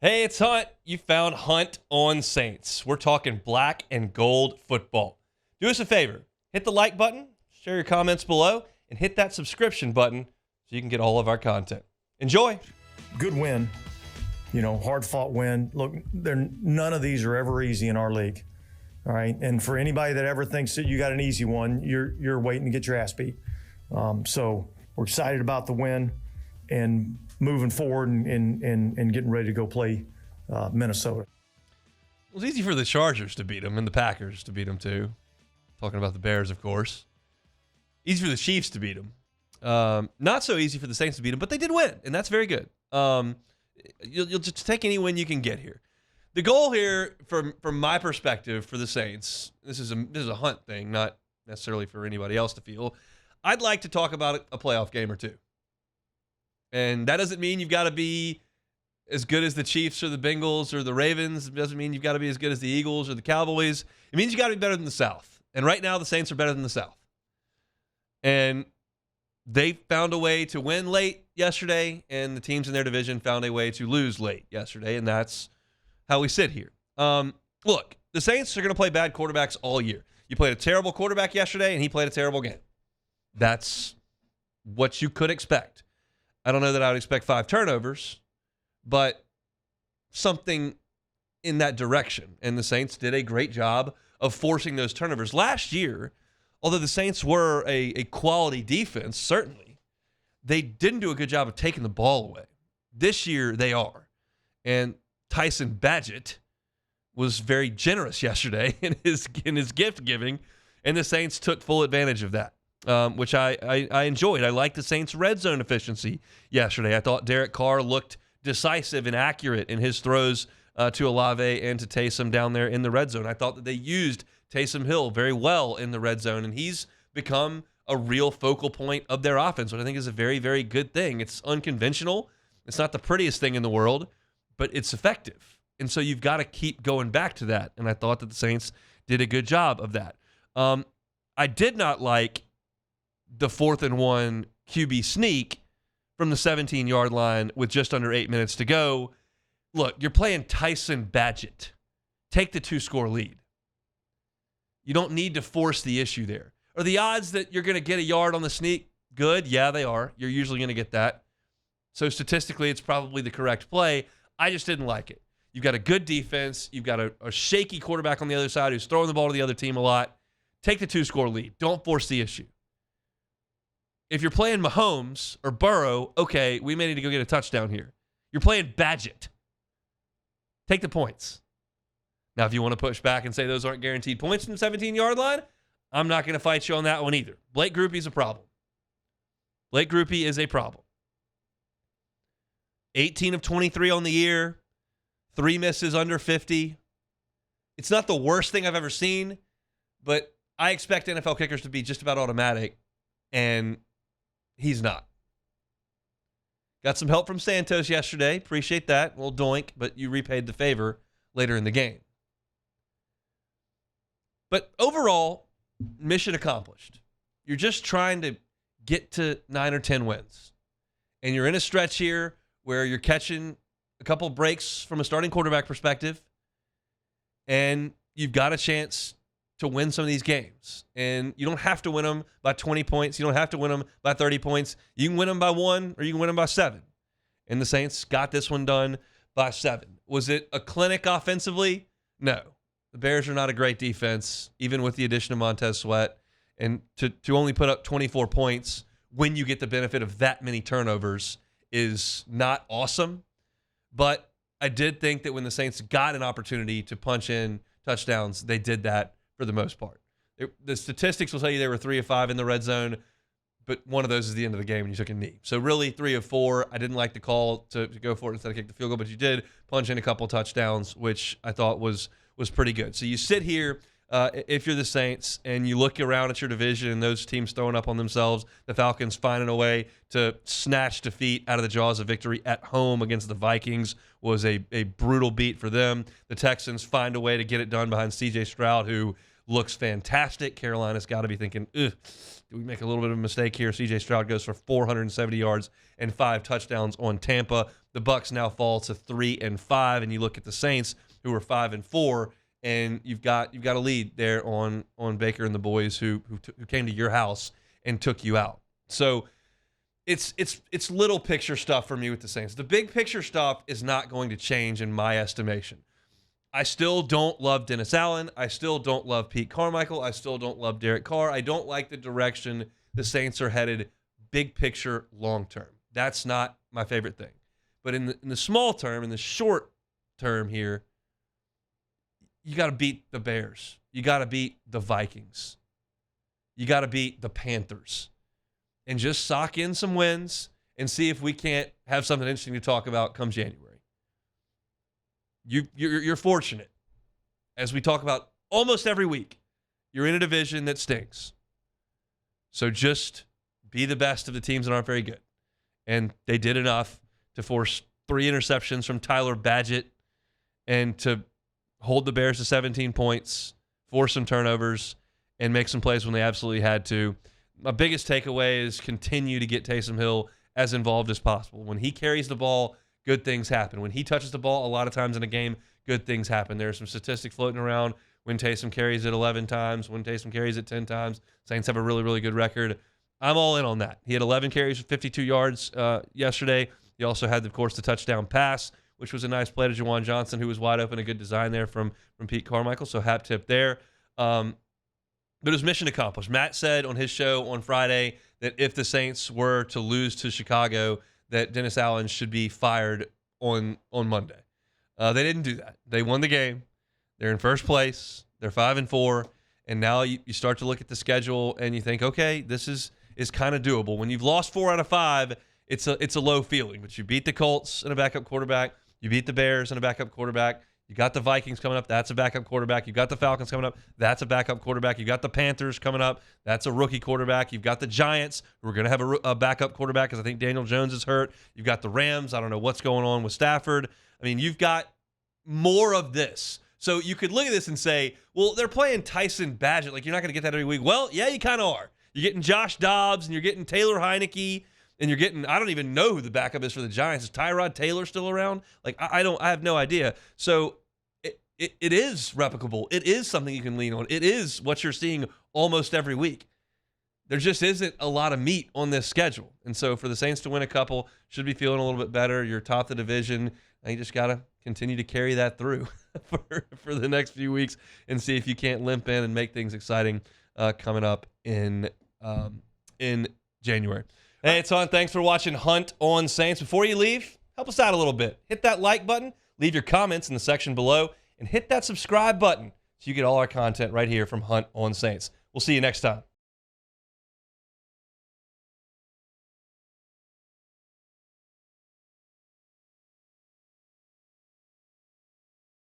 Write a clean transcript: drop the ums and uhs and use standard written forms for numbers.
Hey, it's Hunt. You found Hunt on Saints. We're talking black and gold football. Do us a favor. Hit the like button, share your comments below, and hit that subscription button so you can get all of our content. Enjoy. Good win, hard-fought win. Look, none of these are ever easy in our league, all right? And for anybody that ever thinks that you got an easy one, you're waiting to get your ass beat. So we're excited about the win and moving forward and getting ready to go play Minnesota. It was easy for the Chargers to beat them and the Packers to beat them too. Talking about the Bears, of course. Easy for the Chiefs to beat them. Not so easy for the Saints to beat them, but they did win, and that's very good. You'll just take any win you can get here. The goal here, from my perspective, for the Saints, this is a Hunt thing, not necessarily for anybody else to feel. I'd like to talk about a playoff game or two. And that doesn't mean you've got to be as good as the Chiefs or the Bengals or the Ravens. It doesn't mean you've got to be as good as the Eagles or the Cowboys. It means you got to be better than the South. And right now, the Saints are better than the South. And they found a way to win late yesterday, and the teams in their division found a way to lose late yesterday, and that's how we sit here. Look, the Saints are going to play bad quarterbacks all year. You played a terrible quarterback yesterday, and he played a terrible game. That's what you could expect. I don't know that I would expect 5 turnovers, but something in that direction. And the Saints did a great job of forcing those turnovers. Last year, although the Saints were a quality defense, certainly, they didn't do a good job of taking the ball away. This year, they are. And Tyson Badgett was very generous yesterday in his gift giving, and the Saints took full advantage of that. Which I enjoyed. I liked the Saints' red zone efficiency yesterday. I thought Derek Carr looked decisive and accurate in his throws to Olave and to Taysom down there in the red zone. I thought that they used Taysom Hill very well in the red zone, and he's become a real focal point of their offense, which I think is a very, very good thing. It's unconventional. It's not the prettiest thing in the world, but it's effective. And so you've got to keep going back to that, and I thought that the Saints did a good job of that. I did not like the 4th and 1 QB sneak from the 17-yard line with just under 8 minutes to go. Look, you're playing Tyson Badgett. Take the 2-score lead. You don't need to force the issue there. Are the odds that you're going to get a yard on the sneak good? Yeah, they are. You're usually going to get that. So statistically, it's probably the correct play. I just didn't like it. You've got a good defense. You've got a shaky quarterback on the other side who's throwing the ball to the other team a lot. Take the 2-score lead. Don't force the issue. If you're playing Mahomes or Burrow, okay, we may need to go get a touchdown here. You're playing Badgett. Take the points. Now, if you want to push back and say those aren't guaranteed points from the 17-yard line, I'm not going to fight you on that one either. Blake Grupe's a problem. Blake Grupe is a problem. 18 of 23 on the year, 3 misses under 50. It's not the worst thing I've ever seen, but I expect NFL kickers to be just about automatic, and he's not. Got some help from Santos yesterday. Appreciate that. A little doink, but you repaid the favor later in the game. But overall, mission accomplished. You're just trying to get to 9 or 10 wins. And you're in a stretch here where you're catching a couple of breaks from a starting quarterback perspective, and you've got a chance to win some of these games. And you don't have to win them by 20 points. You don't have to win them by 30 points. You can win them by 1 or you can win them by 7. And the Saints got this one done by 7. Was it a clinic offensively? No. The Bears are not a great defense, even with the addition of Montez Sweat. And to only put up 24 points when you get the benefit of that many turnovers is not awesome. But I did think that when the Saints got an opportunity to punch in touchdowns, they did that for the most part. The statistics will tell you they were 3 of 5 in the red zone, but one of those is the end of the game when you took a knee. So really 3 of 4. I didn't like the call to go for it instead of kick the field goal, but you did punch in a couple touchdowns, which I thought was pretty good. So you sit here, if you're the Saints, and you look around at your division and those teams throwing up on themselves, the Falcons finding a way to snatch defeat out of the jaws of victory at home against the Vikings was a brutal beat for them. The Texans find a way to get it done behind C.J. Stroud, who looks fantastic. Carolina's got to be thinking, did we make a little bit of a mistake here? C.J. Stroud goes for 470 yards and 5 touchdowns on Tampa. the Bucks now fall to 3-5, and you look at the Saints, who are 5-4, and you've got a lead there on Baker and the boys who came to your house and took you out. So it's little picture stuff for me with the Saints. The big picture stuff is not going to change in my estimation. I still don't love Dennis Allen. I still don't love Pete Carmichael. I still don't love Derek Carr. I don't like the direction the Saints are headed big picture long term. That's not my favorite thing. But in the small term, in the short term here, you got to beat the Bears. You got to beat the Vikings. You got to beat the Panthers. And just sock in some wins and see if we can't have something interesting to talk about come January. You're fortunate. As we talk about almost every week, you're in a division that stinks. So just be the best of the teams that aren't very good. And they did enough to force 3 interceptions from Tyler Badgett and to hold the Bears to 17 points, force some turnovers, and make some plays when they absolutely had to. My biggest takeaway is continue to get Taysom Hill as involved as possible. When he carries the ball, good things happen. When he touches the ball, a lot of times in a game, good things happen. There are some statistics floating around when Taysom carries it 11 times, when Taysom carries it 10 times. Saints have a really, really good record. I'm all in on that. He had 11 carries for 52 yards yesterday. He also had, of course, the touchdown pass, which was a nice play to Juwan Johnson, who was wide open. A good design there from Pete Carmichael, so hat tip there. But it was mission accomplished. Matt said on his show on Friday that if the Saints were to lose to Chicago, that Dennis Allen should be fired on Monday. They didn't do that. They won the game. They're in first place. They're 5-4. And now you start to look at the schedule and you think, okay, this is kind of doable. When you've lost 4 out of 5, it's a low feeling. But you beat the Colts and a backup quarterback. You beat the Bears and a backup quarterback. You got the Vikings coming up. That's a backup quarterback. You got the Falcons coming up. That's a backup quarterback. You got the Panthers coming up. That's a rookie quarterback. You've got the Giants, who are going to have a backup quarterback because I think Daniel Jones is hurt. You've got the Rams. I don't know what's going on with Stafford. I mean, you've got more of this. So you could look at this and say, well, they're playing Tyson Badgett. Like, you're not going to get that every week. Well, yeah, you kind of are. You're getting Josh Dobbs, and you're getting Taylor Heineke, and you're getting, I don't even know who the backup is for the Giants. Is Tyrod Taylor still around? Like, I have no idea. So it is replicable. It is something you can lean on. It is what you're seeing almost every week. There just isn't a lot of meat on this schedule. And so for the Saints to win a couple, should be feeling a little bit better. You're top of the division. And you just got to continue to carry that through for the next few weeks and see if you can't limp in and make things exciting coming up in January. Hey, it's On. Thanks for watching Hunt on Saints. Before you leave, help us out a little bit. Hit that like button, leave your comments in the section below, and hit that subscribe button so you get all our content right here from Hunt on Saints. We'll see you next time.